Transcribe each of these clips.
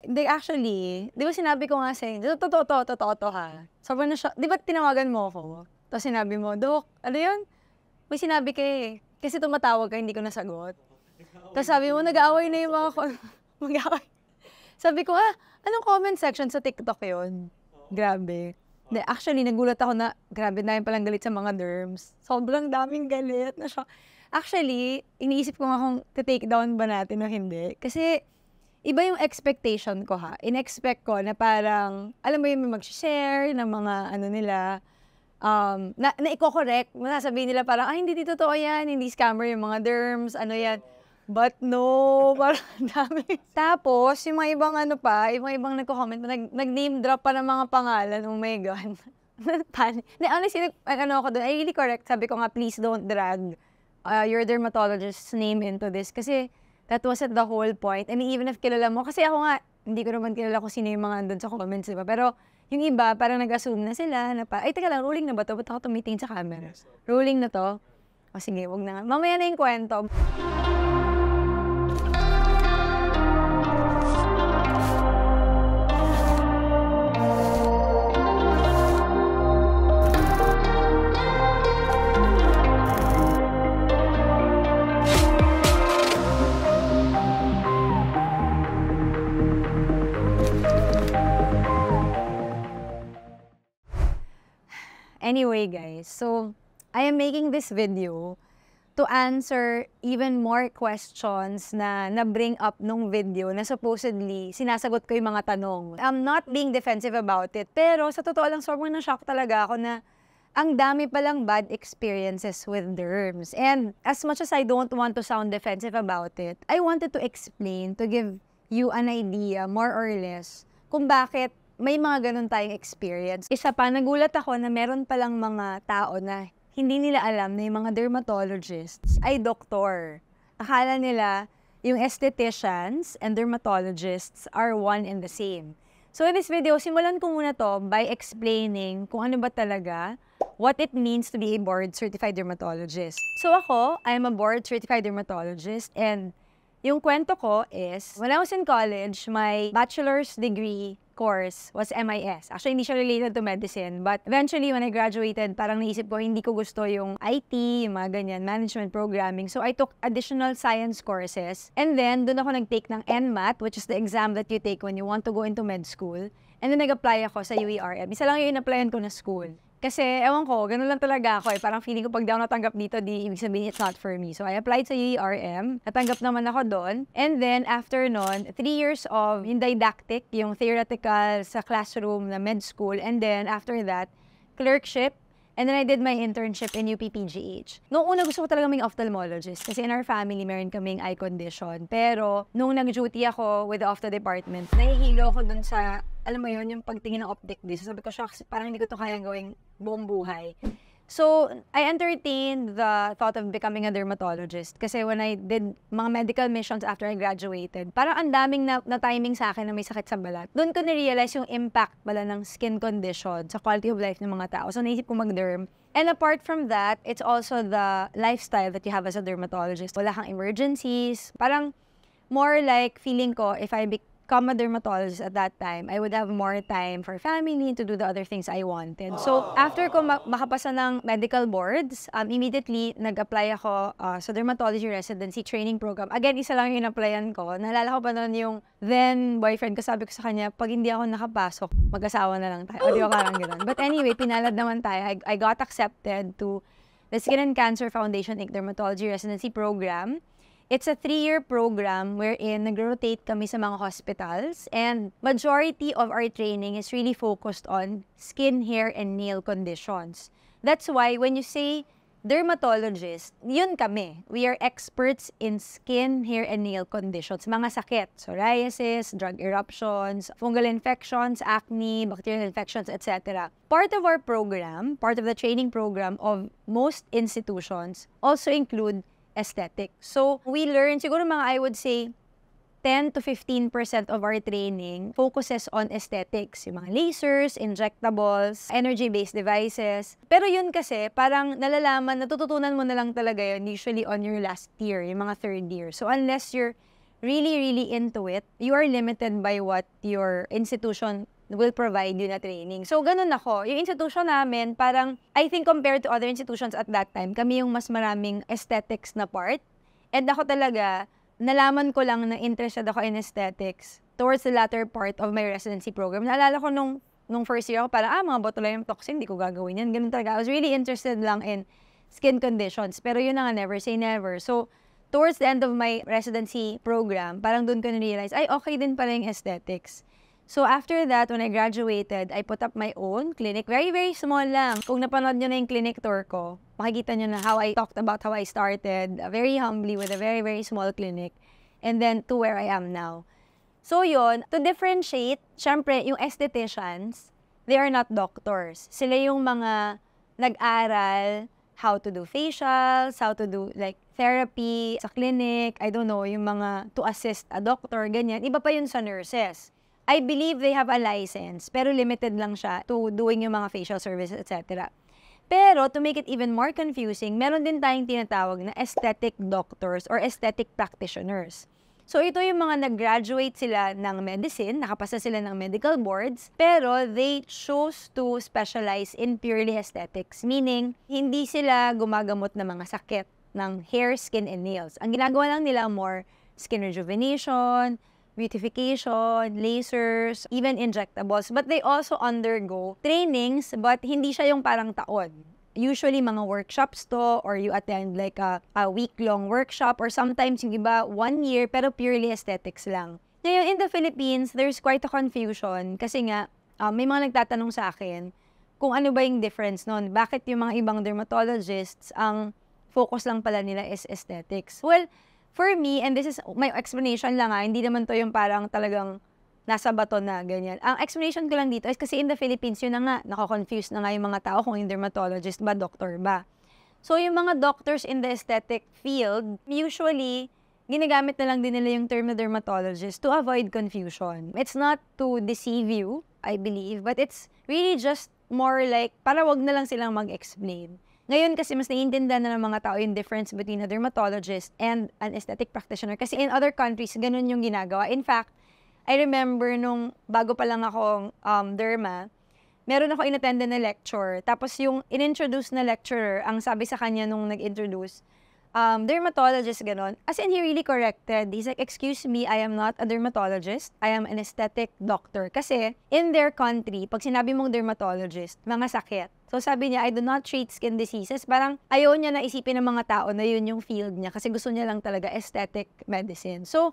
Hindi, actually, di ba sinabi ko nga sa'yo, totoo to ha. Sobrang na siya, di ba tinawagan mo ako? Tapos sinabi mo, Dok, ano yun? May sinabi ka eh. Kasi tumatawag ka, hindi ko nasagot. Tapos sabi mo, nag-aaway na yung mga mag-aaway. Sabi ko, anong comment section sa TikTok yun? Grabe. Actually, nagulat ako na, grabe na yung palang galit sa mga derms. Sobrang daming galit na siya. Actually, iniisip ko nga kung take down ba natin o hindi. Kasi, iba yung expectation ko ha. In-expect ko na parang, alam mo yung mag-share ng mga ano nila, na i-correct. Masasabihin nila parang, hindi totoo yan, hindi scammer yung mga derms, ano yan. But no, parang dami. Tapos, yung mga ibang ano pa, yung mga ibang nagko-comment, nag-name drop pa ng mga pangalan, oh my God. Honestly, ano ako doon, I really correct. Sabi ko nga, please don't drag your dermatologist's name into this. Kasi, that wasn't the whole point. I mean, even if kilala mo, kasi ako nga, hindi ko naman kilala kung sino yung mga andun sa comments, diba? Pero, yung iba, parang nag-assume na sila, na ay, teka lang, rolling na ba to? Ba't ako tumitingin sa camera? Rolling na to? O sige, wag na nga. Mamaya na yung kwento. Anyway, guys, so I am making this video to answer even more questions na na-bring up nung video na supposedly sinasagot ko yung mga tanong. I'm not being defensive about it, pero sa totoo lang, sobrang na-shock talaga ako na ang dami palang bad experiences with derms. And as much as I don't want to sound defensive about it, I wanted to explain, to give you an idea, more or less, kung bakit may mga ganun tayong experience. Isa pa, nagulat ako na meron palang mga tao na hindi nila alam na yung mga dermatologists ay doktor. Akala nila yung estheticians and dermatologists are one and the same. So in this video, simulan ko muna to by explaining kung ano ba talaga, what it means to be a board-certified dermatologist. So ako, I'm a board-certified dermatologist, and yung kwento ko is, when I was in college, my bachelor's degree course was MIS. Actually, hindi siya related to medicine, but eventually, when I graduated, parang naisip ko, hindi ko gusto yung IT, yung mga ganyan, management programming. So I took additional science courses, and then, doon ako nag-take ng NMAT, which is the exam that you take when you want to go into med school. And then, nag-apply ako sa UERM. Isa lang yung in-applyan ko na school. Kasi, ewan ko, ganun lang talaga ako eh. Parang feeling ko pag di ako natanggap dito, di ibig sabihin it's not for me. So, I applied sa UERM. Natanggap naman ako doon. And then, after nun, 3 years of yung didactic, yung theoretical sa classroom na med school. And then, after that, clerkship. And then, I did my internship in UP-PGH. Noong una, gusto ko talaga maging ophthalmologist. Kasi in our family, meron kaming eye condition. Pero, nung nag-duty ako with the ophtho department, nahihilo ko dun sa, alam mo yun, yung pagtingin ng optic disc. Sabi ko, shucks, parang hindi ko ito kayang gawing buong buhay. So, I entertained the thought of becoming a dermatologist. Kasi when I did mga medical missions after I graduated, parang ang daming na-timing sa akin na may sakit sa balat. Doon ko na-realize yung impact pala ng skin condition sa quality of life ng mga tao. So, naisip ko mag-derm. And apart from that, it's also the lifestyle that you have as a dermatologist. Wala kang emergencies. Parang more like feeling ko, if I become a dermatologist at that time, I would have more time for family and to do the other things I wanted. So, after ko makapasa ng medical boards, immediately nag-apply ako sa dermatology residency training program. Again, isa lang yung in-applyan ko. Naalala ko pa noon yung then boyfriend ko, sabi ko sa kanya, pag hindi ako nakapasok, mag-asawa na lang tayo. O di ko parang gano'n. But anyway, pinalad naman tayo. I got accepted to the Skin and Cancer Foundation Inc. Dermatology Residency Program. It's a 3-year program wherein nag-rotate kami sa mga hospitals, and majority of our training is really focused on skin, hair, and nail conditions. That's why when you say dermatologist, yun kami. We are experts in skin, hair, and nail conditions. Mga sakit, psoriasis, drug eruptions, fungal infections, acne, bacterial infections, etc. Part of our program, part of the training program of most institutions also include aesthetic. So, we learn, siguro mga I would say, 10 to 15% of our training focuses on aesthetics. Yung mga lasers, injectables, energy-based devices. Pero yun kasi, parang nalalaman, natututunan mo na lang talaga yun usually on your last year, yung mga third year. So, unless you're really, really into it, you are limited by what your institution will provide you na training. So, ganun ako. Yung institution namin, parang, I think compared to other institutions at that time, kami yung mas maraming aesthetics na part. And ako talaga, nalaman ko lang na interested ako in aesthetics towards the latter part of my residency program. Naalala ko nung first year ako, parang, mga botulinum toxin, hindi ko gagawin yan. Ganun talaga. I was really interested lang in skin conditions. Pero yun na nga, never say never. So, towards the end of my residency program, parang doon ko na-realize, ay, okay din pala yung aesthetics. So, after that, when I graduated, I put up my own clinic. Very, very small lang. Kung napanood nyo na yung clinic tour ko, makikita nyo na how I talked about how I started, very humbly with a very, very small clinic. And then, to where I am now. So, yun, to differentiate, syempre, yung estheticians, they are not doctors. Sila yung mga nag-aral how to do facials, how to do, like, therapy sa clinic, I don't know, yung mga to assist a doctor, ganyan. Iba pa yun sa nurses. I believe they have a license, pero limited lang siya to doing yung mga facial services, etc. Pero, to make it even more confusing, meron din tayong tinatawag na aesthetic doctors or aesthetic practitioners. So, ito yung mga nag-graduate sila ng medicine, nakapasa sila ng medical boards, pero they chose to specialize in purely aesthetics. Meaning, hindi sila gumagamot ng mga sakit ng hair, skin, and nails. Ang ginagawa lang nila more skin rejuvenation, beautification, lasers, even injectables. But they also undergo trainings, but hindi siya yung parang taon. Usually, mga workshops to, or you attend like a week-long workshop, or sometimes yung iba, 1 year, pero purely aesthetics lang. Ngayon, in the Philippines, there's quite a confusion kasi nga, may mga nagtatanong sa akin kung ano ba yung difference nun. Bakit yung mga ibang dermatologists, ang focus lang pala nila is aesthetics? Well, for me, and this is my explanation lang hindi naman to yung parang talagang nasa bato na, ganyan. Ang explanation ko lang dito is kasi in the Philippines, yun na nga, nako-confuse na nga yung mga tao kung yung dermatologist ba, doctor ba. So, yung mga doctors in the aesthetic field, usually, ginagamit na lang din nila yung term na dermatologist to avoid confusion. It's not to deceive you, I believe, but it's really just more like, para wag na lang silang mag-explain. Ngayon kasi mas naiintindihan na ng mga tao yung difference between a dermatologist and an aesthetic practitioner. Kasi in other countries, ganun yung ginagawa. In fact, I remember nung bago pa lang akong derma, meron ako in-attend na lecture. Tapos yung in-introduce na lecturer, ang sabi sa kanya nung nag-introduce, dermatologist, gano'n. As in, he really corrected. He's like, excuse me, I am not a dermatologist. I am an aesthetic doctor. Kasi, in their country, pag sinabi mong dermatologist, mga sakit. So, sabi niya, I do not treat skin diseases. Parang, ayaw niya na isipin ng mga tao na yun yung field niya. Kasi gusto niya lang talaga aesthetic medicine. So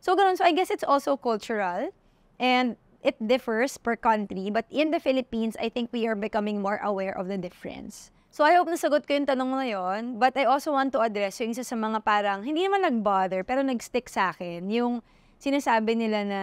gano'n. So, I guess it's also cultural. And it differs per country. But in the Philippines, I think we are becoming more aware of the difference. So, I hope nasagot ko yung tanong na yun. But I also want to address yung isa sa mga parang, hindi naman nag-bother, pero nag-stick sa akin. Yung sinasabi nila na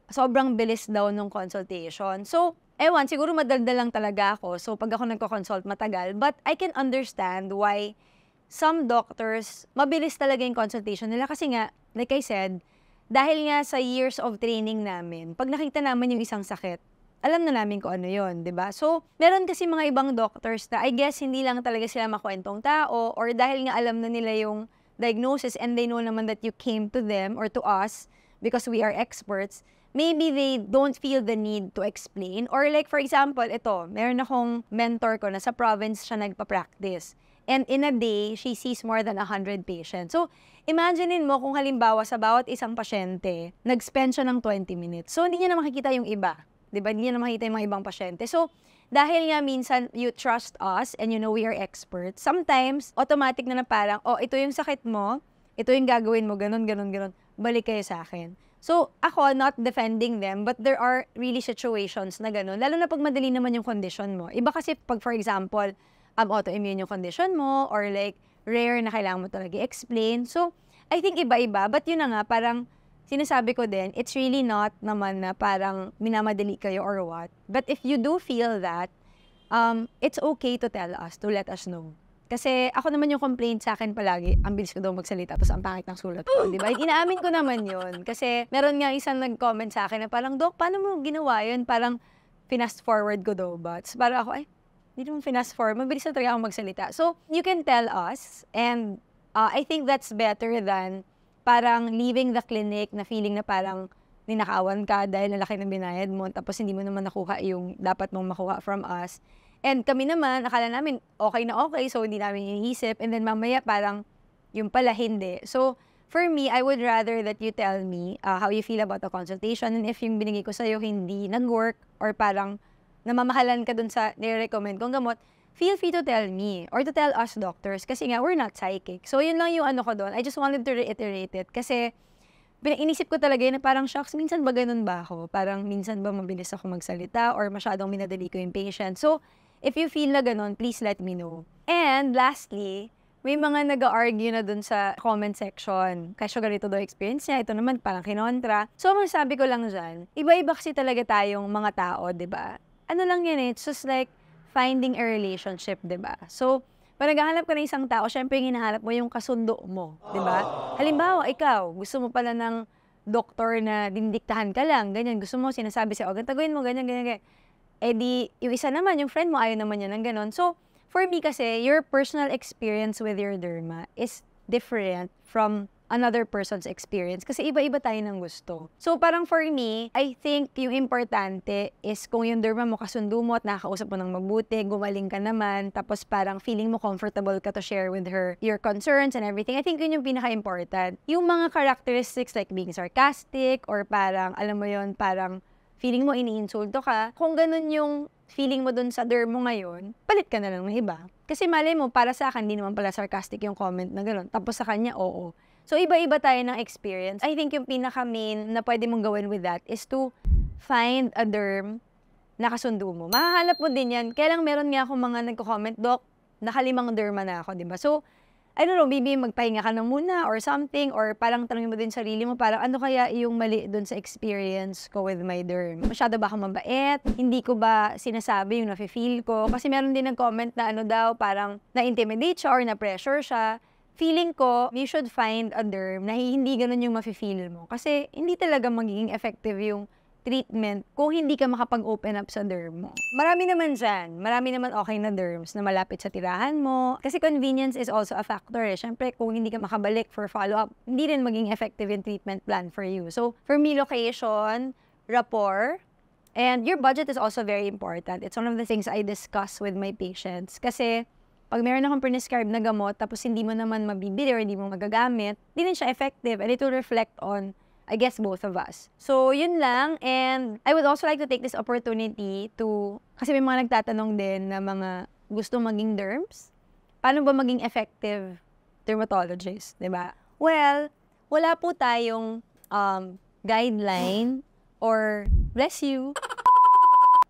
sobrang bilis daw nung consultation. So, ewan, siguro madaldal lang talaga ako. So, pag ako nagko-consult, matagal. But I can understand why some doctors, mabilis talaga yung consultation nila. Kasi nga, like I said, dahil nga sa years of training namin, pag nakita namin yung isang sakit, alam na namin kung ano yun, di ba? So, meron kasi mga ibang doctors na, I guess, hindi lang talaga sila makwentong tao or dahil nga alam na nila yung diagnosis and they know naman that you came to them or to us because we are experts, maybe they don't feel the need to explain. Or like, for example, ito, meron akong mentor ko na sa province siya nagpa-practice. And in a day, she sees more than 100 patients. So, imaginein mo kung halimbawa sa bawat isang pasyente, nag-spend siya ng 20 minutes. So, hindi niya na makikita yung iba. Diba? Hindi niya na makita yung mga ibang pasyente. So, dahil nga minsan you trust us and you know we are experts, sometimes, automatic na parang, oh, ito yung sakit mo, ito yung gagawin mo, ganun, ganun, ganun, balik kayo sa akin. So, ako, not defending them, but there are really situations na ganun, lalo na pag madali naman yung condition mo. Iba kasi pag, for example, autoimmune yung condition mo, or like, rare na kailangan mo talaga i-explain. So, I think iba-iba, but yun na nga, parang, sinasabi ko din, it's really not naman na parang minamadali kayo or what. But if you do feel that, it's okay to tell us, to let us know. Kasi ako naman yung complaint sa akin palagi, ang bilis ko daw magsalita, tapos ang pangit ng sulat ko, di ba? Inaamin ko naman yun. Kasi meron nga isang nag-comment sa akin na parang, Dok, paano mo ginawa yun? Parang, finast forward ko daw ba? Tapos parang ako, ay, hindi naman finast forward, mabilis na talaga ako magsalita. So, you can tell us, and I think that's better than parang leaving the clinic na feeling na parang ninakawan ka dahil nalaki ng binayad mo, tapos hindi mo naman nakuha yung dapat mong makuha from us. And kami naman, akala namin okay na okay, so hindi namin iniisip. And then mamaya parang yung pala hindi. So, for me, I would rather that you tell me how you feel about the consultation, and if yung binigay ko sa'yo hindi nag-work or parang namamahalan ka dun sa nire-recommend kong gamot, feel free to tell me or to tell us doctors kasi nga, we're not psychic. So, yun lang yung ano ko doon. I just wanted to reiterate it kasi inisip ko talaga yun na parang, shocks, minsan ba ganun ba ako? Parang minsan ba mabilis ako magsalita or masyadong minadali ko yung patient? So, if you feel na ganun, please let me know. And lastly, may mga nag-argue na dun sa comment section. Kasi ganito daw experience niya, ito naman parang kinontra. So, masasabi ko lang dyan, iba-iba kasi talaga tayong mga tao, di ba? Ano lang yan it's just like finding a relationship, di ba? So, pag naghahanap ka ng isang tao, syempre yung hinahanap mo yung kasundo mo, di ba? Halimbawa, ikaw, gusto mo pala ng doktor na dindiktahan ka lang, ganyan, gusto mo, sinasabi siya, o, gantaguin mo, ganyan, ganyan, ganyan. Eh di, yung isa naman, yung friend mo, ayaw naman niya ng ganon. So, for me kasi, your personal experience with your derma is different from another person's experience kasi iba-iba tayo ng gusto. So, parang for me, I think yung importante is kung yung derma mo kasundo mo at nakakausap mo ng mabuti, gumaling ka naman, tapos parang feeling mo comfortable ka to share with her your concerns and everything. I think yun yung pinaka-important. Yung mga characteristics like being sarcastic or parang, alam mo yun, parang feeling mo iniinsulto ka, kung ganun yung feeling mo dun sa derm mo ngayon, palit ka na lang ng iba. Kasi malay mo, para sa akin, di naman pala sarcastic yung comment na gano'n. Tapos sa kanya, oo. So, iba-iba tayo ng experience. I think yung pinaka-main na pwede mong gawin with that is to find a derm na kasundo mo. Mahahanap mo din yan. Kaya lang meron nga akong mga nagko-comment, Doc, nakalimang derma na ako, di ba? So, I don't know, maybe magpahinga ka na muna or something, or parang tanongin mo din sarili mo, parang ano kaya yung mali dun sa experience ko with my derm? Masyado ba ako mabait? Hindi ko ba sinasabi yung nafe-feel ko? Kasi meron din nag-comment na ano daw, parang na-intimidate siya or na-pressure siya. Feeling ko, you should find a derm na hindi ganun yung mafe-feel mo. Kasi hindi talaga magiging effective yung treatment kung hindi ka makapag-open up sa derm mo. Marami naman dyan. Marami naman okay na derms na malapit sa tirahan mo. Kasi convenience is also a factor eh. Siyempre, kung hindi ka makabalik for follow-up, hindi rin maging effective yung treatment plan for you. So, for me, location, rapport, and your budget is also very important. It's one of the things I discuss with my patients. Kasi, pag meron akong prescribe na gamot, tapos hindi mo naman mabibili or hindi mo magagamit, hindi rin siya effective and it will reflect on I guess both of us. So, yun lang. And I would also like to take this opportunity to, kasi may mga nagtatanong din na mga gusto maging derms. Paano ba maging effective dermatologist, di ba? Well, wala po tayong guideline or bless you.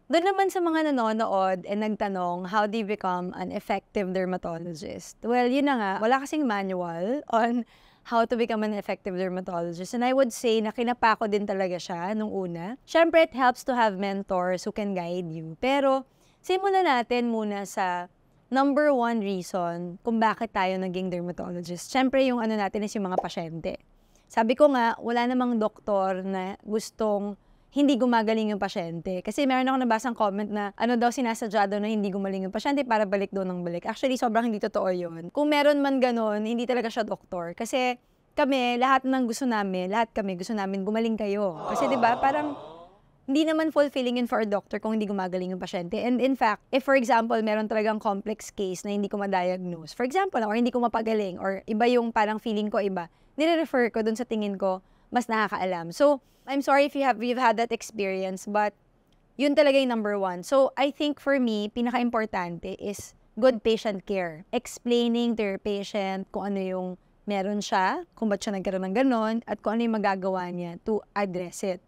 Doon naman sa mga nanonood and nagtanong, how do you become an effective dermatologist? Well, yun na nga, wala kasing manual on how to become an effective dermatologist. And I would say na kinapa ko din talaga siya nung una. Siyempre, it helps to have mentors who can guide you. Pero, simulan natin muna sa number one reason kung bakit tayo naging dermatologist. Siyempre, yung ano natin is yung mga pasyente. Sabi ko nga, wala namang doktor na gustong hindi gumagaling yung pasyente. Kasi meron ako nabasang comment na ano daw sinasadya daw na hindi gumaling yung pasyente para balik daw ng balik. Actually, sobrang hindi totoo yun. Kung meron man ganun, hindi talaga siya doktor. Kasi kami, lahat ng gusto namin, lahat kami gusto namin gumaling kayo. Kasi 'di ba, parang hindi naman fulfilling yun for a doctor kung hindi gumagaling yung pasyente. And in fact, if for example, meron talagang complex case na hindi ko ma-diagnose, for example, or hindi ko mapagaling, or iba yung parang feeling ko iba, nire-refer ko dun sa tingin ko, mas nakakaalam. So, I'm sorry if you've had that experience, but yun talaga yung number one. So, I think for me, pinaka-importante is good patient care. Explaining to your patient kung ano yung meron siya, kung ba't siya nagkaroon ng ganon, at kung ano yung magagawa niya to address it.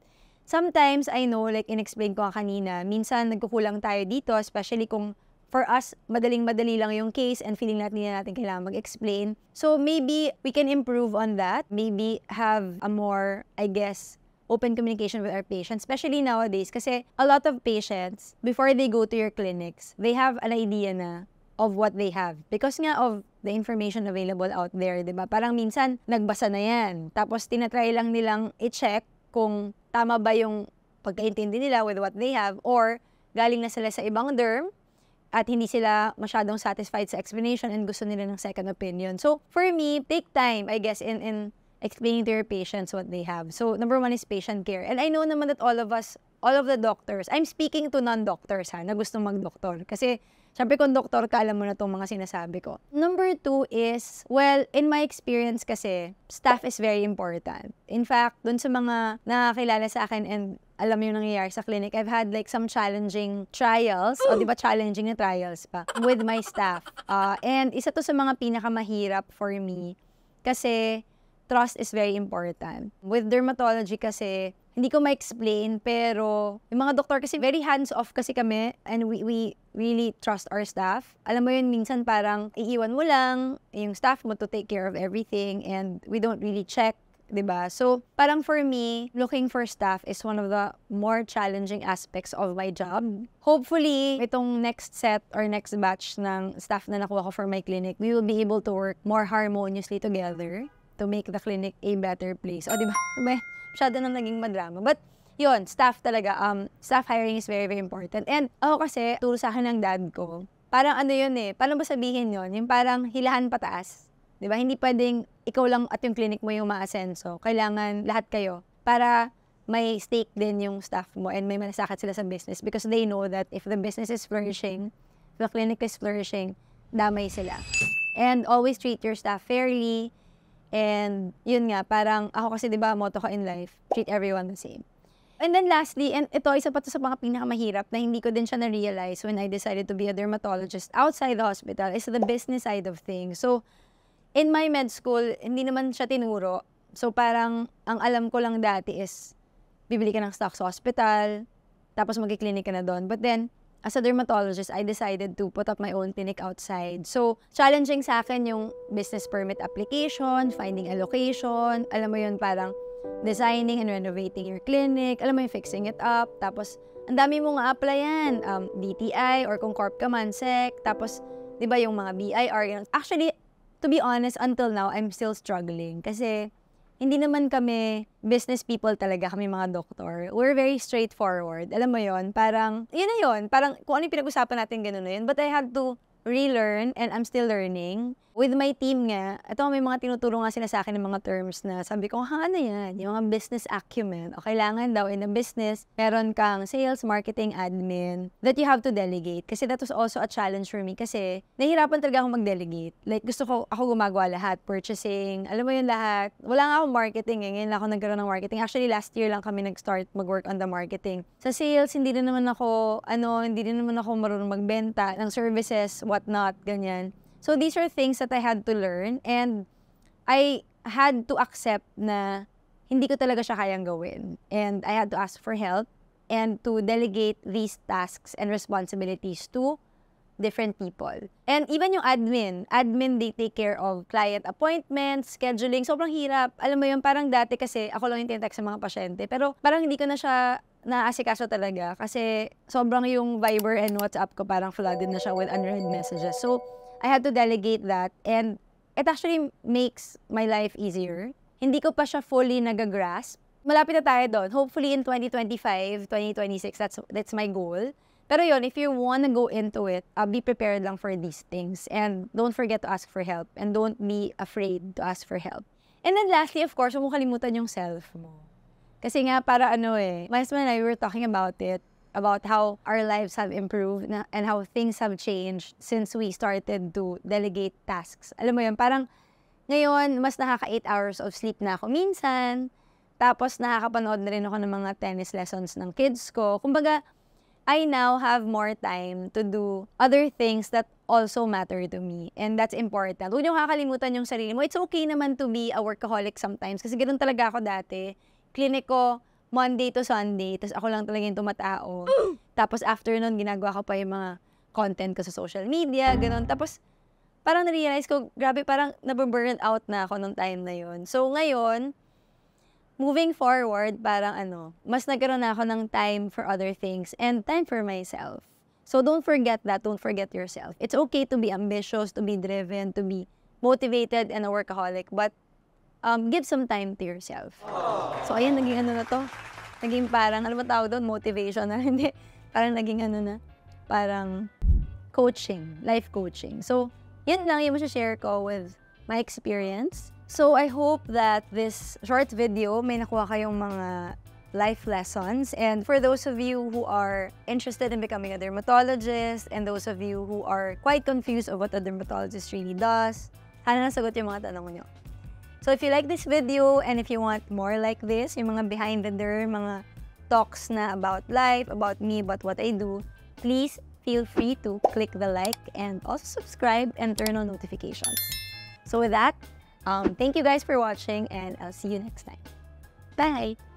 Sometimes, I know, like in-explain ko kanina, minsan nagkukulang tayo dito, especially kung for us, madaling-madali lang yung case and feeling natin kailangan mag-explain. So, maybe we can improve on that. Maybe have a more, I guess, open communication with our patients, especially nowadays. Kasi a lot of patients, before they go to your clinics, they have an idea na of what they have. Because nga of the information available out there, di ba? Parang minsan, nagbasa na yan. Tapos, tinatry lang nilang i-check kung tama ba yung pagkaintindi nila with what they have, or galing na sila sa ibang derm, at hindi sila masyadong satisfied sa explanation and gusto nila ng second opinion. So, for me, take time, I guess, in explaining to your patients what they have. So, number one is patient care. And I know naman that all of the doctors, I'm speaking to non-doctors na gustong mag-doktor. Kasi, syempre kung doktor ka, alam mo na itong mga sinasabi ko. Number two is, well, in my experience kasi, staff is very important. In fact, dun sa mga nakakilala sa akin and alam mo yung nangyayari sa clinic, I've had like some challenging trials, o di ba challenging na trials pa, with my staff. And isa to sa mga pinakamahirap for me kasi trust is very important. With dermatology kasi, hindi ko ma-explain, pero yung mga doktor kasi very hands-off kasi kami and we really trust our staff. Alam mo yun, minsan parang iiwan mo lang yung staff mo to take care of everything and we don't really check, diba? So, parang for me, looking for staff is one of the more challenging aspects of my job. Hopefully, itong next set or next batch ng staff na nakuha ko for my clinic, we will be able to work more harmoniously together to make the clinic a better place. O, diba? Masyado nang naging madrama. But, yun, staff talaga. Staff hiring is very, very important. And ako kasi, turo sa akin ng dad ko, parang ano yun paano ba sabihin yun? Yung parang hilahan pataas. Diba? Hindi pwedeng ikaw lang at yung clinic mo yung maasenso. Kailangan lahat kayo para may stake din yung staff mo and may malasakit sila sa business because they know that if the business is flourishing, the clinic is flourishing, damay sila. And always treat your staff fairly. And yun nga, parang ako kasi diba, motto ko in life, treat everyone the same. And then lastly, and ito, isa pa to sa mga pinakamahirap na hindi ko din siya na-realize when I decided to be a dermatologist outside the hospital is the business side of things. So, in my med school, hindi naman siya tinuro. So, parang ang alam ko lang dati is bibili ka ng stock sa hospital, tapos mag-clinic ka na doon. But then, as a dermatologist, I decided to put up my own clinic outside. So, challenging sa akin yung business permit application, finding a location, alam mo yun, parang designing and renovating your clinic, alam mo yung fixing it up, tapos, ang dami mong applyan, DTI, or kung corp ka man, SEC, tapos, di ba yung mga BIR, actually, to be honest, until now, I'm still struggling. Kasi, hindi naman kami business people talaga, kami mga doktor. We're very straightforward. Alam mo yon, parang, yun na yun. Parang, kung ano yung pinag-usapan natin, gano'n na yun. But I had to relearn, and I'm still learning. With my team nga, ito may mga tinuturo nga sila sa akin ng mga terms na sabi ko, ano yan? Yung mga business acumen. O kailangan daw in a business, meron kang sales, marketing, admin, that you have to delegate. Kasi that was also a challenge for me. Kasi nahihirapan talaga ako mag-delegate. Like, gusto ko, ako gumagawa lahat. Purchasing, alam mo yun lahat. Wala nga akong marketing Ngayon lang ako nagkaroon ng marketing. Actually, last year lang kami nag-start mag-work on the marketing. Sa sales, hindi din naman ako marunong magbenta ng services, whatnot, ganyan. So, these are things that I had to learn and I had to accept na hindi ko talaga siya kayang gawin. And I had to ask for help and to delegate these tasks and responsibilities to different people. And even yung admin, they take care of client appointments, scheduling, sobrang hirap. Alam mo yun, parang dati kasi ako lang yung tintext sa mga pasyente, pero parang hindi ko na siya naasikaso talaga kasi sobrang yung Viber and WhatsApp ko parang flooded na siya with unread messages. So, I had to delegate that and it actually makes my life easier. Hindi ko pa siya fully nagagrasp. Malapit na tayo doon. Hopefully in 2025, 2026, that's my goal. Pero yun, if you wanna go into it, be prepared lang for these things. And don't forget to ask for help. And don't be afraid to ask for help. And then lastly, of course, huwag mo kalimutan yung self mo. Kasi nga, para my husband and I were talking about it, about how our lives have improved and how things have changed since we started to delegate tasks. Alam mo yun, parang ngayon, mas nakaka 8 hours of sleep na ako minsan. Tapos nakakapanood na rin ako ng mga tennis lessons ng kids ko. Kumbaga, I now have more time to do other things that also matter to me. And that's important. Huwag niyo kakalimutan yung sarili mo. It's okay naman to be a workaholic sometimes. Kasi ganoon talaga ako dati. Clinic ko, Monday to Sunday, tapos ako lang talaga yung tumatao. Tapos after nun, ginagawa ko pa yung mga content ko sa social media, gano'n. Tapos parang na-realize ko, grabe, parang nababurn out na ako nung time na yun. So ngayon, moving forward, parang mas nagkaroon na ako ng time for other things and time for myself. So don't forget that, don't forget yourself. It's okay to be ambitious, to be driven, to be motivated and a workaholic, but give some time to yourself. So, ayan, naging na to. Naging parang, alam mo tawag doon, motivation na. Hindi, parang naging na, parang coaching, life coaching. So, yun lang yung share ko with my experience So I hope that this short video may nakuha kayong mga life lessons. And for those of you who are interested in becoming a dermatologist and those of you who are quite confused of what a dermatologist really does, sana nasagot yung mga tanong nyo. So if you like this video and if you want more like this, yung mga behind the derm, mga talks na about life, about me, about what I do, please feel free to click the like and also subscribe and turn on notifications. So with that, thank you guys for watching and I'll see you next time. Bye!